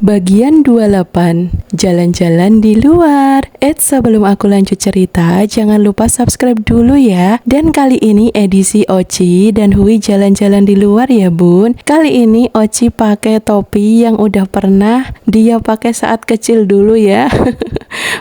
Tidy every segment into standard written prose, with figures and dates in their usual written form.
Bagian 28, jalan-jalan di luar. Sebelum aku lanjut cerita, jangan lupa subscribe dulu ya. Dan kali ini edisi Oci dan Hui jalan-jalan di luar ya bun. Kali ini Oci pakai topi yang udah pernah dia pakai saat kecil dulu ya.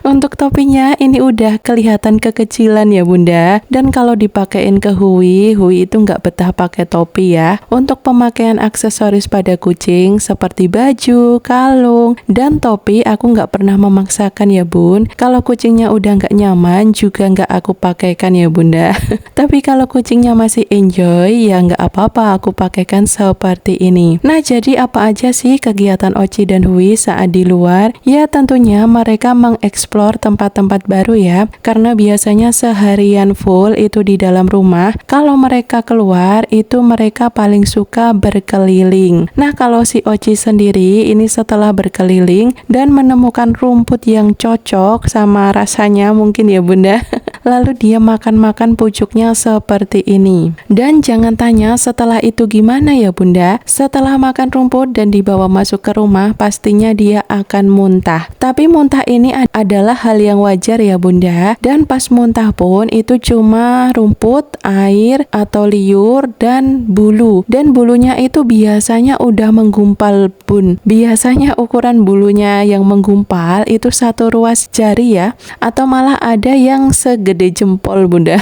Untuk topinya ini udah kelihatan kekecilan ya bunda. Dan kalau dipakein ke Hui itu nggak betah pakai topi ya. Untuk pemakaian aksesoris pada kucing seperti baju, kalung, dan topi aku nggak pernah memaksakan ya bun. Kalau kucingnya udah nggak nyaman juga nggak aku pakaikan ya bunda. Tapi kalau kucingnya masih enjoy ya nggak apa-apa aku pakaikan seperti ini. Nah jadi apa aja sih kegiatan Oci dan Hui saat di luar? Ya tentunya mereka mengeksplor tempat-tempat baru ya. Karena biasanya seharian full itu di dalam rumah. Kalau mereka keluar itu mereka paling suka berkeliling. Nah kalau si Oci sendiri ini setelah berkeliling dan menemukan rumput yang cocok sama rasanya mungkin ya bunda. Lalu dia makan-makan pucuknya seperti ini. Dan jangan tanya setelah itu gimana ya bunda. Setelah makan rumput dan dibawa masuk ke rumah pastinya dia akan muntah. Tapi muntah ini adalah hal yang wajar ya bunda. Dan pas muntah pun itu cuma rumput, air atau liur dan bulu. Dan bulunya itu biasanya udah menggumpal bun. Biasanya ukuran bulunya yang menggumpal itu satu ruas jari ya. Atau malah ada yang segede jempol bunda.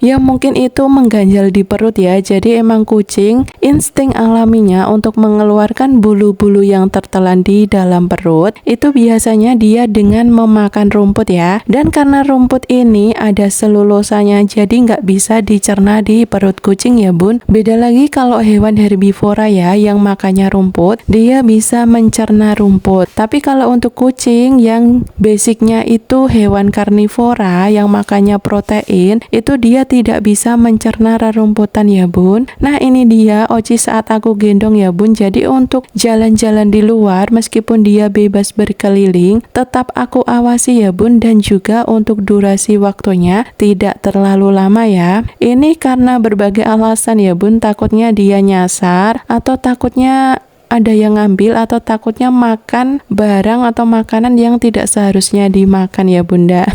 Ya mungkin itu mengganjal di perut ya. Jadi emang kucing insting alaminya untuk mengeluarkan bulu-bulu yang tertelan di dalam perut itu biasanya dia dengan memakan rumput ya. Dan karena rumput ini ada selulosannya jadi nggak bisa dicerna di perut kucing ya bun. Beda lagi kalau hewan herbivora ya yang makannya rumput dia bisa mencerna rumput. Tapi kalau untuk kucing yang basicnya itu hewan karnivora yang makannya protein itu dia tidak bisa mencerna rerumputan ya bun. Nah ini dia Oci saat aku gendong ya bun. Jadi untuk jalan-jalan di luar meskipun dia bebas berkeliling tetap aku awasi ya bun. Dan juga untuk durasi waktunya tidak terlalu lama ya. Ini karena berbagai alasan ya bun. Takutnya dia nyasar atau takutnya ada yang ngambil atau takutnya makan barang atau makanan yang tidak seharusnya dimakan ya bunda.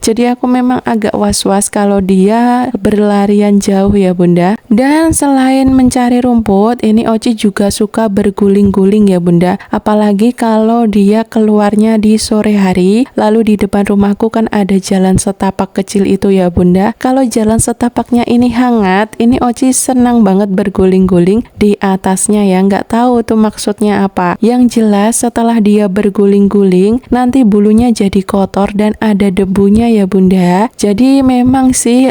Jadi aku memang agak was-was kalau dia berlarian jauh ya bunda. Dan selain mencari rumput, ini Oci juga suka berguling-guling ya bunda. Apalagi kalau dia keluarnya di sore hari, lalu di depan rumahku kan ada jalan setapak kecil itu ya bunda. Kalau jalan setapaknya ini hangat, ini Oci senang banget berguling-guling di atasnya ya. Nggak tahu tuh maksudnya apa. Yang jelas setelah dia berguling-guling, nanti bulunya jadi kotor dan ada debunya ya bunda. Jadi memang sih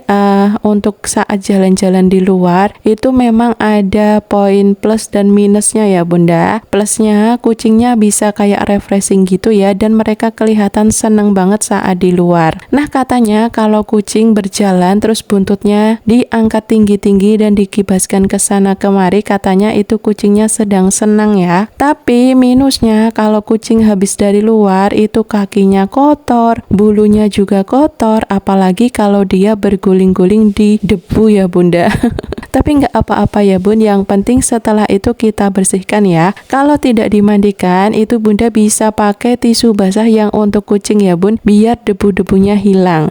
untuk saat jalan-jalan di luar itu memang ada poin plus dan minusnya ya bunda. Plusnya kucingnya bisa kayak refreshing gitu ya dan mereka kelihatan seneng banget saat di luar. Nah katanya kalau kucing berjalan terus buntutnya diangkat tinggi-tinggi dan dikibaskan ke sana kemari katanya itu kucingnya sedang senang ya. Tapi minusnya kalau kucing habis dari luar itu kakinya kotor, bulunya juga kotor, apalagi kalau dia berguling-guling di debu ya bunda. Tapi nggak apa-apa ya bun, yang penting setelah itu kita bersihkan ya. Kalau tidak dimandikan itu bunda bisa pakai tisu basah yang untuk kucing ya bun, biar debu-debunya hilang.